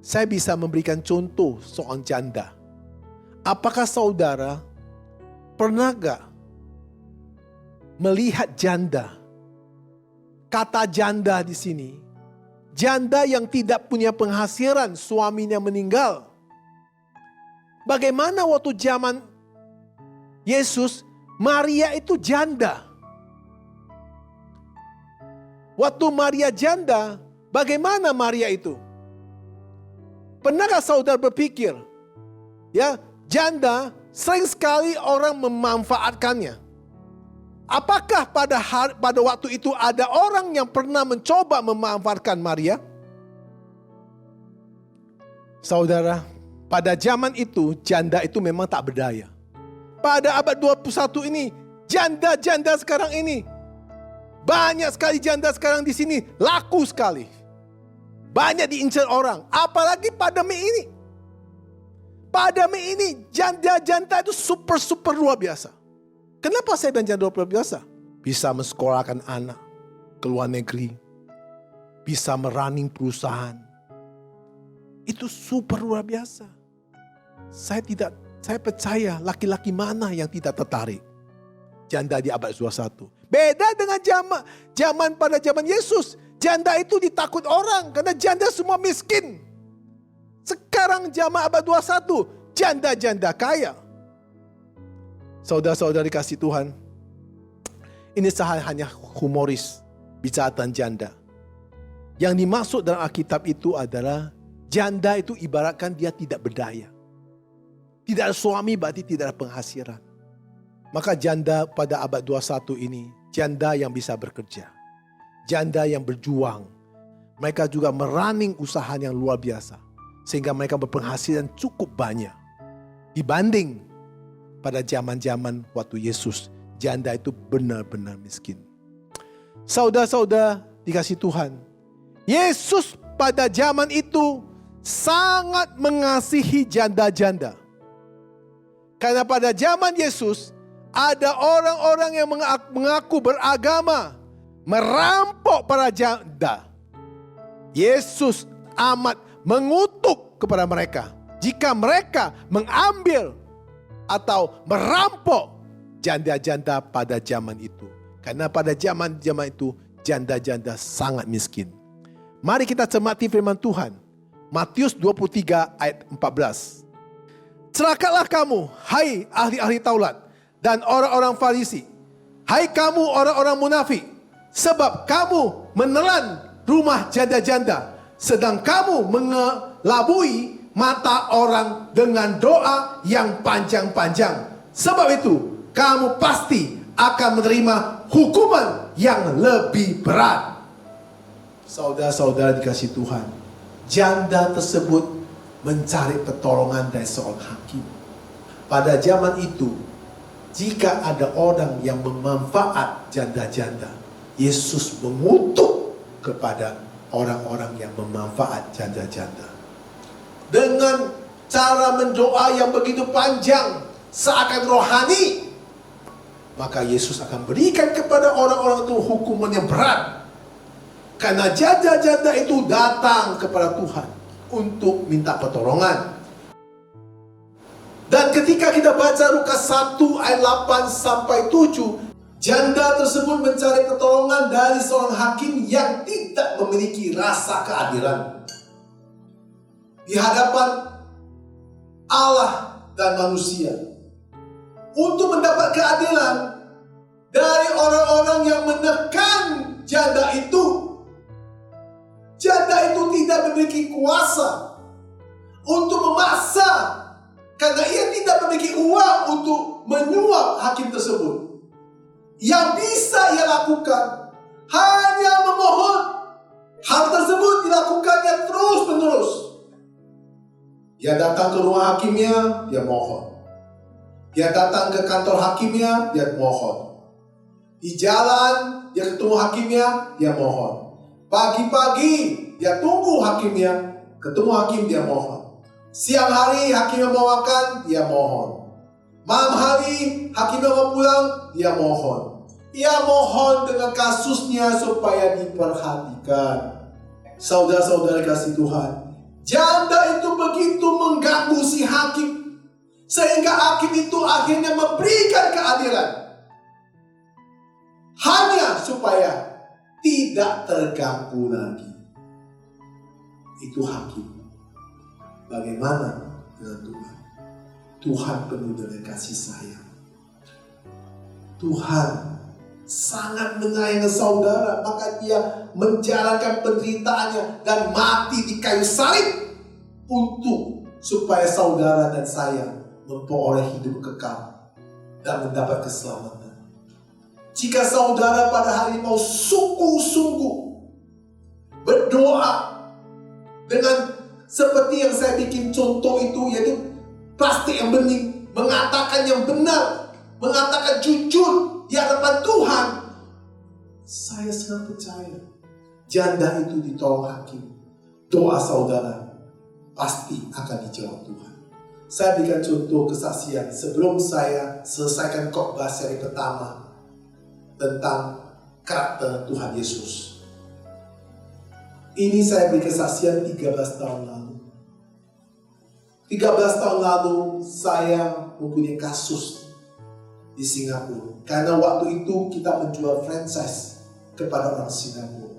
Saya bisa memberikan contoh soal janda. Apakah saudara pernah gak melihat janda? Kata janda di sini, janda yang tidak punya penghasilan, suaminya meninggal. Bagaimana waktu zaman Yesus, Maria itu janda. Waktu Maria janda, bagaimana Maria itu? Pernahkah saudara berpikir, ya, janda sering sekali orang memanfaatkannya. Apakah pada waktu itu ada orang yang pernah mencoba memanfaatkan Maria? Saudara, pada zaman itu janda itu memang tak berdaya. Pada abad 21 ini, janda-janda sekarang ini, banyak sekali janda sekarang di sini, laku sekali. Banyak diincar orang, apalagi pandemi ini. Pandemi ini janda-janda itu super luar biasa. Kenapa saya bilang janda luar biasa? Bisa mensekolahkan anak, ke luar negeri, bisa merunning perusahaan. Itu super luar biasa. Saya percaya laki-laki mana yang tidak tertarik janda di abad 21. Beda dengan zaman pada zaman Yesus. Janda itu ditakut orang karena janda semua miskin. Sekarang zaman abad 21, janda-janda kaya. Saudara-saudari kasih Tuhan, ini hanya humoris bicara tentang janda. Yang dimaksud dalam Alkitab itu adalah janda itu ibaratkan dia tidak berdaya. Tidak ada suami berarti tidak ada penghasilan. Maka janda pada abad 21 ini, janda yang bisa bekerja. Janda yang berjuang. Mereka juga merunning usaha yang luar biasa. Sehingga mereka berpenghasilan cukup banyak. Dibanding pada zaman-zaman waktu Yesus, janda itu benar-benar miskin. Saudara-saudara dikasih Tuhan, Yesus pada zaman itu sangat mengasihi janda-janda. Karena pada zaman Yesus, ada orang-orang yang mengaku beragama, merampok para janda. Yesus amat mengutuk kepada mereka jika mereka mengambil atau merampok janda-janda pada zaman itu. Karena pada zaman itu janda-janda sangat miskin. Mari kita cermati firman Tuhan. Matius 23 ayat 14. Celakalah kamu, hai ahli-ahli Taurat dan orang-orang Farisi. Hai kamu orang-orang munafik, sebab kamu menelan rumah janda-janda, sedang kamu mengelabui mata orang dengan doa yang panjang-panjang. Sebab itu, kamu pasti akan menerima hukuman yang lebih berat. Saudara-saudara dikasih Tuhan, janda tersebut mencari pertolongan dari seorang hakim. Pada zaman itu, jika ada orang yang memanfaat janda-janda, Yesus mengutuk kepada orang-orang yang memanfaat janda-janda. Dengan cara mendoa yang begitu panjang, seakan rohani, maka Yesus akan berikan kepada orang-orang itu hukuman yang berat. Karena janda-janda itu datang kepada Tuhan untuk minta pertolongan. Dan ketika kita baca Lukas 1 ayat 8 sampai 7, janda tersebut mencari pertolongan dari seorang hakim yang tidak memiliki rasa keadilan di hadapan Allah dan manusia. Untuk mendapat keadilan dari orang-orang yang menekan janda itu. Janda itu tidak memiliki kuasa untuk memaksa, karena ia tidak memiliki uang untuk menyuap hakim tersebut. Yang bisa ia lakukan hanya memohon. Hal tersebut dilakukannya terus-menerus. Dia datang ke rumah hakimnya, dia mohon. Dia datang ke kantor hakimnya, dia mohon. Di jalan, dia ketemu hakimnya, dia mohon. Pagi-pagi, dia tunggu hakimnya, ketemu hakim, dia mohon. Siang hari, hakimnya mau makan, dia mohon. Malam hari, hakimnya mau pulang, dia mohon. Ia mohon dengan kasusnya supaya diperhatikan. Saudara-saudara kasih Tuhan, janda itu begitu mengganggu si hakim, sehingga hakim itu akhirnya memberikan keadilan. Hanya supaya tidak terganggu lagi. Itu hakim. Bagaimana dengan Tuhan? Tuhan penuh dengan kasih sayang. Tuhan sangat menyayangi saudara, maka dia menjalankan penderitaannya dan mati di kayu salib untuk supaya saudara dan saya memperoleh hidup kekal dan mendapat keselamatan. Jika saudara pada hari ini mau sungguh-sungguh berdoa dengan seperti yang saya bikin contoh itu, yaitu plastik yang bening, mengatakan yang benar, mengatakan jujur di hadapan Tuhan, saya sangat percaya janda itu ditolong hakim. Doa saudara pasti akan dijawab Tuhan. Saya berikan contoh kesaksian sebelum saya selesaikan khotbah seri pertama tentang karakter Tuhan Yesus. Ini saya beri kesaksian 13 tahun lalu. 13 tahun lalu saya mempunyai kasus di Singapura. Karena waktu itu kita menjual franchise kepada orang Singapura.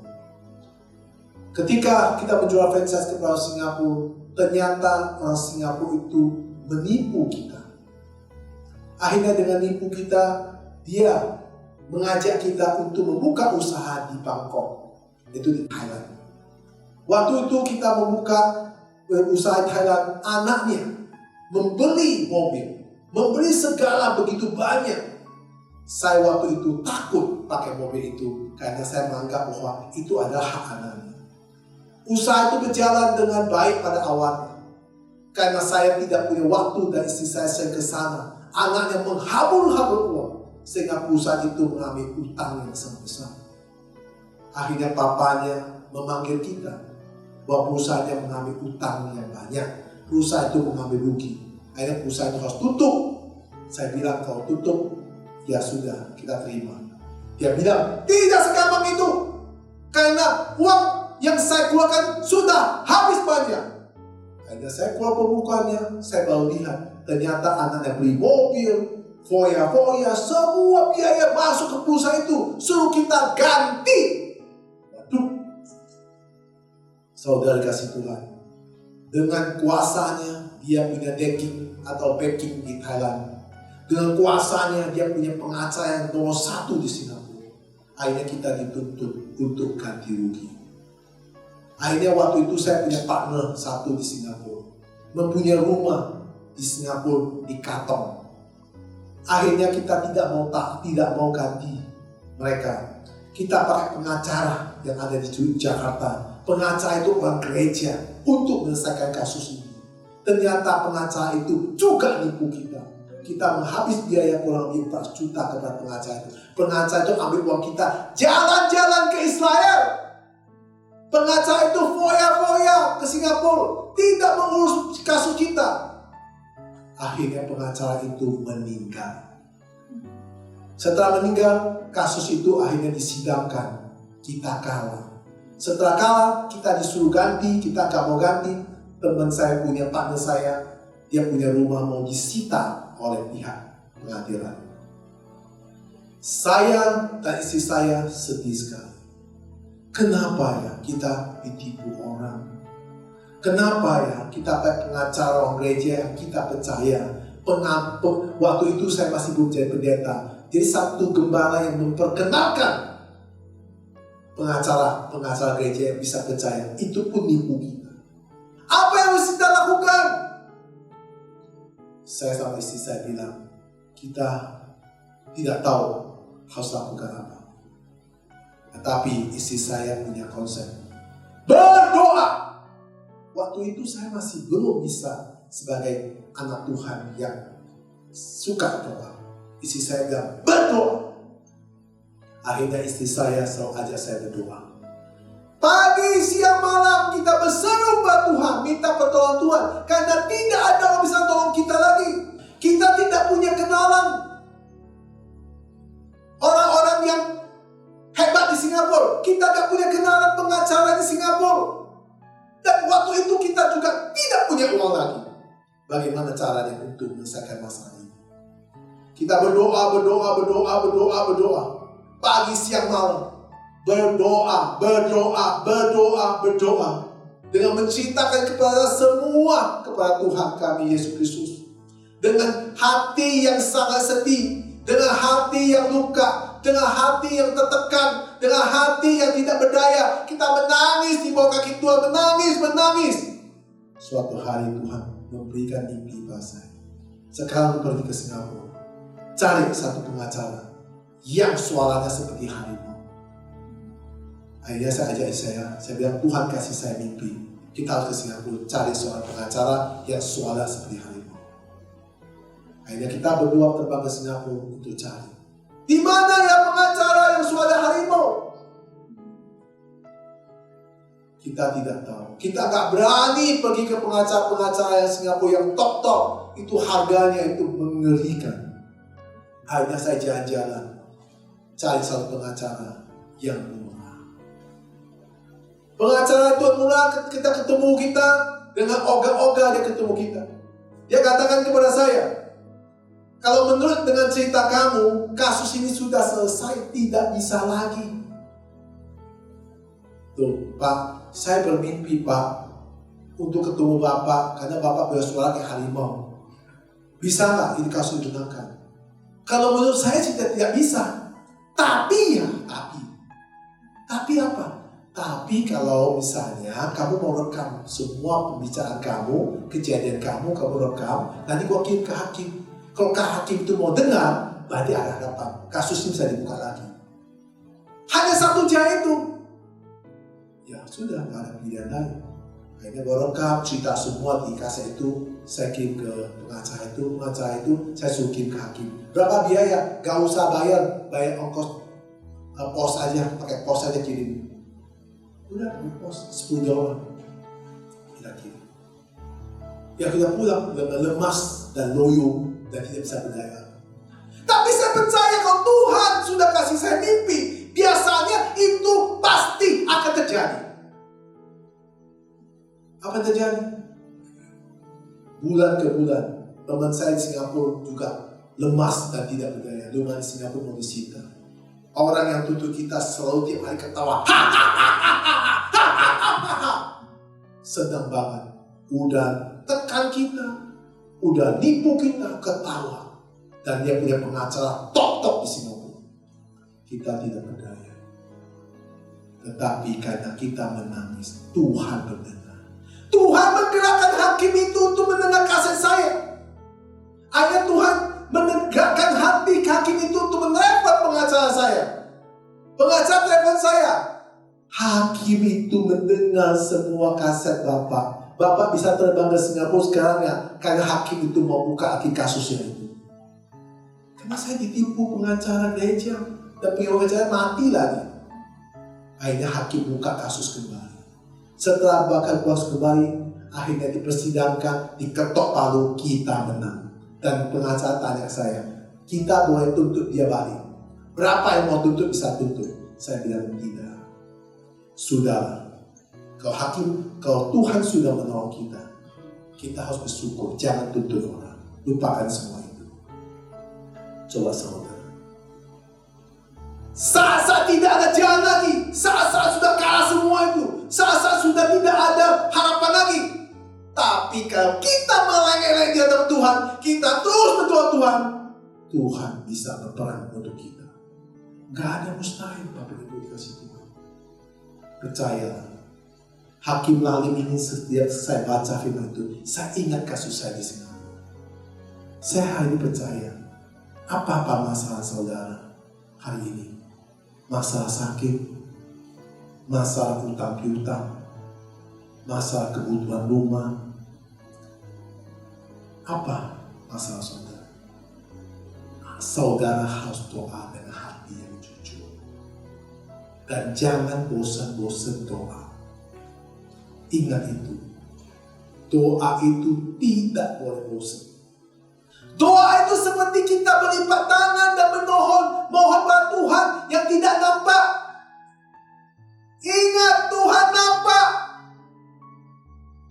Ketika kita menjual franchise kepada orang Singapura, ternyata orang Singapura itu menipu kita. Akhirnya dengan nipu kita, dia mengajak kita untuk membuka usaha di Bangkok, itu di Thailand. Waktu itu kita membuka usaha di Thailand, anaknya membeli mobil, membeli segala begitu banyak. Saya waktu itu takut pakai mobil itu karena saya menganggap bahwa itu adalah hak anaknya. Usaha itu berjalan dengan baik pada awalnya. Karena saya tidak punya waktu dan istri saya ke sana. Anaknya menghabur-habur uang sehingga perusahaan itu mengambil utang yang sangat besar. Akhirnya papanya memanggil kita bahwa perusahaannya mengambil utang yang banyak. Perusahaan itu mengambil rugi. Akhirnya perusahaan itu harus tutup. Saya bilang kalau tutup, ya sudah kita terima. Dia bilang tidak segampang itu. Karena uang yang saya keluarkan sudah habis banyak. Akhirnya saya keluar pembukaannya, saya baru lihat. Ternyata anaknya beli mobil, foya-foya, semua biaya masuk ke perusahaan itu. Suruh kita ganti. Waduh. Saudara kasih Tuhan. Dengan kuasanya, dia punya decking atau backing di Thailand. Dengan kuasanya, dia punya pengacara yang nomor 1 di Singapura. Akhirnya kita dituntut untuk ganti rugi. Akhirnya waktu itu saya punya partner 1 di Singapura. Mempunyai rumah di Singapura di Katong. Akhirnya kita tidak mau ganti mereka. Kita pakai pengacara yang ada di Jakarta. Pengacara itu orang gereja untuk menyelesaikan kasus ini. Ternyata pengacara itu juga nipu kita. Kita menghabis biaya kurang lebih 4 juta kepada pengacara itu. Pengacara itu ambil uang kita jalan-jalan ke Israel. Pengacara itu foya-foya ke Singapura. Tidak mengurus kasus kita. Akhirnya pengacara itu meninggal. Setelah meninggal, kasus itu akhirnya disidangkan. Kita kalah. Setelah kalah, kita disuruh ganti. Kita gak mau ganti. Teman saya punya partner saya, dia punya rumah mau disita oleh pihak pengadilan. Saya dan istri saya sedih sekali. Kenapa ya kita ditipu orang? Kenapa ya kita pakai pengacara orang gereja yang kita percaya? Waktu itu saya masih belum jadi pendeta. Jadi satu gembala yang memperkenalkan pengacara gereja yang bisa percaya. Itu pun nipu kita. Apa yang harus kita lakukan? Saya sama istri saya bilang, kita tidak tahu harus lakukan apa. Tetapi istri saya punya konsep berdoa. Waktu itu saya masih belum bisa sebagai anak Tuhan yang suka doa. Istri saya bilang berdoa. Akhirnya istri saya selalu ajak saya berdoa. Pagi, siang, malam kita berseru kepada Tuhan, minta pertolongan Tuhan. Karena tidak ada orang bisa tolong kita lagi. Kita tidak punya kenalan orang-orang yang hebat di Singapura. Kita tidak punya kenalan pengacara di Singapura. Dan waktu itu kita juga tidak punya uang lagi. Bagaimana caranya untuk menyelesaikan masalah ini? Kita berdoa. Pagi, siang, malam. Berdoa. Dengan menceritakan kepada semua kepada Tuhan kami Yesus Kristus. Dengan hati yang sangat sedih. Dengan hati yang luka. Dengan hati yang tertekan. Dengan hati yang tidak berdaya. Kita menangis di bawah kaki Tuhan. Menangis. Suatu hari Tuhan memberikan mimpi pada saya. Sekarang pergi ke Singapura. Cari satu pengacara yang suaranya seperti harimau. Akhirnya saya ajak saya bilang Tuhan kasih saya mimpi. Kita harus ke Singapura cari seorang pengacara yang suara seperti harimau. Akhirnya kita berdua terbang ke Singapura untuk cari. Di mana ya pengacara yang suara harimau? Kita tidak tahu. Kita gak berani pergi ke pengacara-pengacara yang Singapura yang top. Itu harganya itu mengerikan. Akhirnya saya jalan-jalan cari satu pengacara yang murah. Pengacara Tuhan murah kita ketemu kita dengan ogah-ogah, dia ketemu kita. Dia katakan kepada saya, kalau menurut dengan cerita kamu, kasus ini sudah selesai, tidak bisa lagi. Tuh, Pak, saya bermimpi, Pak, untuk ketemu Bapak, karena Bapak punya suara kayak harimau. Bisa nggak ini kasus dibenarkan? Kalau menurut saya sih tidak bisa. Tapi apa? Tapi kalau misalnya kamu mau rekam semua pembicaraan kamu, kejadian kamu rekam, nanti gua kirim ke hakim. Kalau hakim itu mau dengar, berarti ada harapan. Kasus ini bisa dibuka lagi. Hanya satu cara itu. Ya sudah, nggak ada pilihan lain. Akhirnya gue rekam cerita semua di kaset itu. Saya kirim ke pengacara itu saya suruh kirim ke hakim. Berapa biaya? Gak usah bayar ongkos pos aja, pakai pos aja kirim. Udah, pos $10. Kita kirim. Ya kita pulang dengan lemas dan loyo. Dan tidak bisa berdaya. Tapi saya percaya kalau Tuhan sudah kasih saya mimpi, biasanya itu pasti akan terjadi. Apa yang terjadi? Bulan ke bulan, teman saya di Singapura juga lemas dan tidak berdaya. Rumah di Singapura mau disita. Orang yang tuntut kita selalu tiap hari ketawa. Sedang banget. Udah tekan kita. Udah nipu kita, ketawa. Dan dia punya pengacara top di Singapura. Kita tidak berdaya. Tetapi karena kita menangis, Tuhan mendengar. Tuhan menggerakkan hakim itu untuk mendengar kaset saya. Akhirnya Tuhan menegakkan hati hakim itu untuk menelepon pengacara saya. Pengacara telepon saya. Hakim itu mendengar semua kaset Bapak. Bapak bisa terbang ke Singapura sekarang ya, karena hakim itu mau buka hati kasusnya itu. Karena saya ditipu pengacara gereja, dan pengacara mati lagi. Akhirnya hakim buka kasus kembali. Setelah bakal kasus kembali, akhirnya dipersidangkan, diketok palu, kita menang. Dan pengacara tanya saya, kita boleh tuntut dia balik. Berapa yang mau tuntut bisa tuntut? Saya bilang tidak. Sudah. Kalau Tuhan sudah menolong kita, kita harus bersyukur. Jangan tuntut orang. Lupakan semua itu. Coba saudara. Saat-saat tidak ada jalan lagi. Saat-saat sudah kalah semua itu. Saat-saat sudah tidak ada harapan lagi. Tapi kalau kita melengah-lengah di hadapan Tuhan, kita terus berdoa Tuhan bisa berperan untuk kita. Gak ada mustahil Bapak Ibu dikasih Tuhan. Percayalah. Hakim Lalim ini setiap saya baca firman itu, saya ingat kasus saya di Singapura. Saya hari ini percaya, apa-apa masalah saudara hari ini, masalah sakit, masalah utang piutang, masalah kebutuhan rumah, apa masalah saudara? Saudara harus doa dengan hati yang jujur. Dan jangan bosan-bosan doa. Ingat itu. Doa itu tidak boleh bosan. Doa itu seperti kita berlipat tangan dan mohon pada Tuhan yang tidak nampak. Ingat, Tuhan nampak.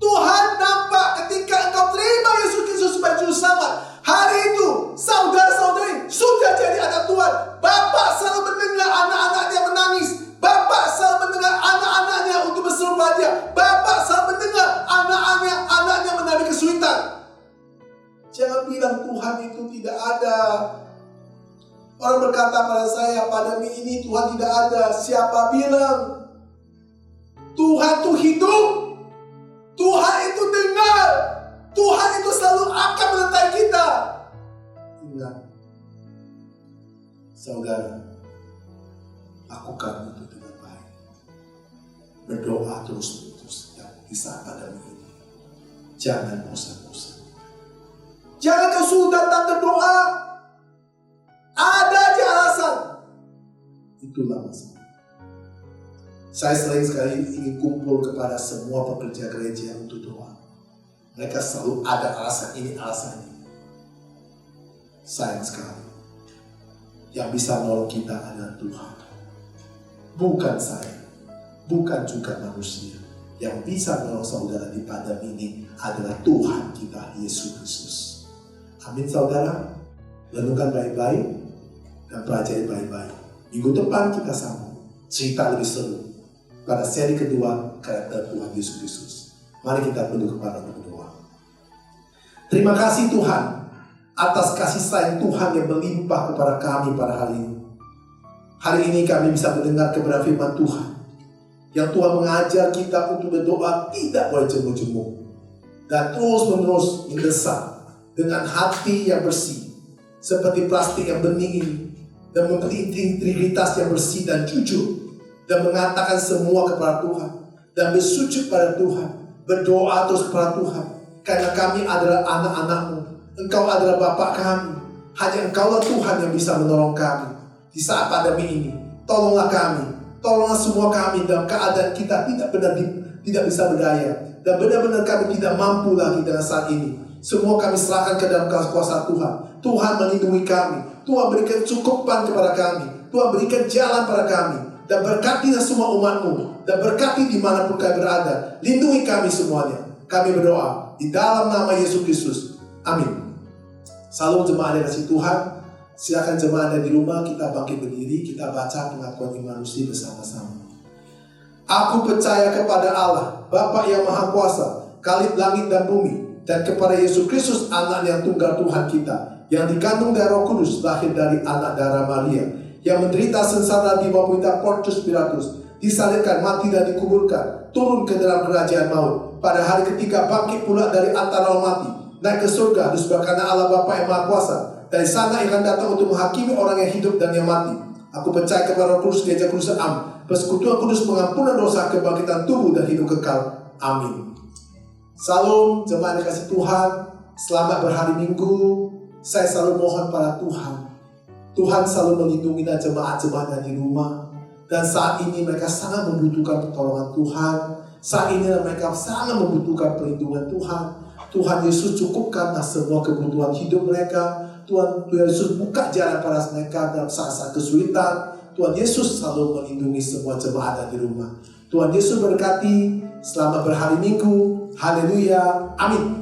Tuhan nampak ketika engkau terima Yesus Kristus sebagai juru selamat. Hari itu saudara-saudari sudah jadi anak Tuhan. Bapak selalu mendengar anak-anaknya menangis. Bapak selalu mendengar anak-anaknya untuk berseru bahagia. Bapak selalu mendengar anak-anaknya mengalami kesulitan. Jangan bilang Tuhan itu tidak ada. Orang berkata pada saya, pandemi ini Tuhan tidak ada. Siapa bilang? Tuhan itu hidup. Tuhan itu dengar. Tuhan itu selalu akan menyertai kita. Ingat, saudara, lakukan itu dengan baik. Berdoa terus-menerus di saat pandemi ini. Jangan bosan-bosan. Jangan kau suruh datang ke doa. Ada aja alasan. Itulah masalah. Saya sering sekali ingin kumpul kepada semua pekerja gereja untuk doa. Mereka selalu ada alasan ini, alasan ini. Sayang sekali. Yang bisa menolong kita adalah Tuhan. bukan saya, bukan juga manusia. Yang bisa menolong saudara di pandemi ini adalah Tuhan kita, Yesus Kristus. Amin saudara. Renungkan baik-baik dan pelajari baik-baik. Minggu depan kita sambung cerita lebih seru pada seri kedua karakter Tuhan Yesus Kristus. Mari kita tunduk kepala untuk berdoa. Terima kasih Tuhan atas kasih sayang Tuhan yang melimpah kepada kami pada hari ini. Hari ini kami bisa mendengar kebenaran firman Tuhan yang Tuhan mengajar kita untuk berdoa tidak boleh jemu-jemu dan terus-menerus mendesak dengan hati yang bersih seperti plastik yang bening ini, dan memiliki integritas yang bersih dan jujur, dan mengatakan semua kepada Tuhan dan bersujud pada Tuhan, berdoa terus kepada Tuhan, karena kami adalah anak-anak-Mu, Engkau adalah Bapa kami, hanya Engkaulah Tuhan yang bisa menolong kami di saat pandemi ini. Tolonglah kami, tolonglah semua kami dalam keadaan kita tidak bisa berdaya, dan benar-benar kami tidak mampu lagi dengan saat ini. Semua kami serahkan ke dalam kuasa Tuhan. Tuhan melindungi kami, Tuhan berikan cukupan kepada kami, Tuhan berikan jalan pada kami, dan berkatilah semua umat-Mu, dan berkati dimanapun kami berada. Lindungi kami semuanya. Kami berdoa di dalam nama Yesus Kristus. Amin. Salam jemaat yang kasih Tuhan. Silakan jemaat yang di rumah kita bangkit berdiri, kita baca pengakuan iman manusia bersama-sama. Aku percaya kepada Allah, Bapa yang Maha Kuasa, Khalid langit dan bumi, dan kepada Yesus Kristus, Anak yang tunggal Tuhan kita, yang dikandung dari Roh Kudus, lahir dari anak darah Maria, yang menderita sengsara di bawah perintah Pontius Pilatus, disalibkan, mati dan dikuburkan, turun ke dalam kerajaan maut, pada hari ketiga bangkit pula dari antara orang mati, naik ke surga di sebelah kanan Allah Bapa yang Maha Kuasa. Dari sana akan datang untuk menghakimi orang yang hidup dan yang mati. Aku percaya kepada Roh Kudus, Gereja Kudus Am, persekutuan kudus, pengampunan dosa, kebangkitan tubuh dan hidup kekal. Amin. Salam jemaat yang kasih Tuhan. Selamat berhari Minggu. Saya selalu mohon pada Tuhan. Tuhan selalu melindungi jemaat-jemaat yang di rumah. Dan saat ini mereka sangat membutuhkan pertolongan Tuhan. Saat ini mereka sangat membutuhkan perlindungan Tuhan. Tuhan Yesus cukupkanlah semua kebutuhan hidup mereka. Tuhan Yesus buka jalan pada mereka dalam saat-saat kesulitan. Tuhan Yesus selalu melindungi semua jemaat yang di rumah. Tuhan Yesus berkati. Selamat berhari Minggu. Haleluya. Amin.